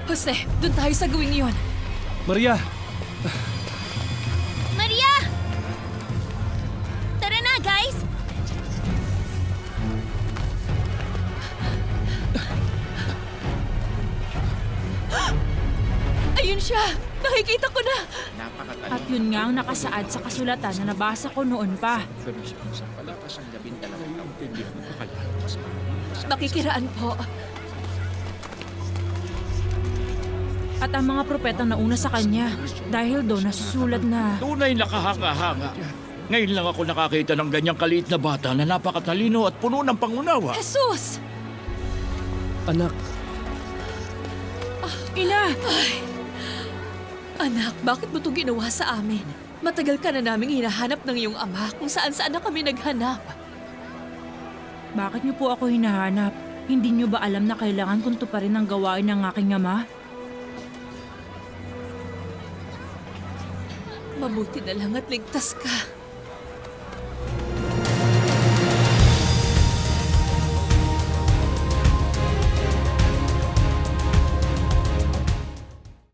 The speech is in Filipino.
Jose, doon tayo sa gawing yon. Maria! Maria! Tara na, guys! Ayun siya! Nakikita ko na! At yun nga ang nakasaad sa kasulatan na nabasa ko noon pa. Makikiraan po. At ang mga propetang nauna sa kanya. Dahil doon nasusulat na... Tunay nakahanga-hanga. Ngayon lang ako nakakita ng ganyang kaliit na bata na napakatalino at puno ng pangunawa. Jesus! Anak, Ina! Anak, bakit mo ito ginawa sa amin? Matagal ka na naming hinahanap ng iyong ama kung saan-saan na kami naghanap. Bakit niyo po ako hinahanap? Hindi niyo ba alam na kailangan kong tuparin ang gawain ng aking ama? Mabuti na lang at ligtas ka.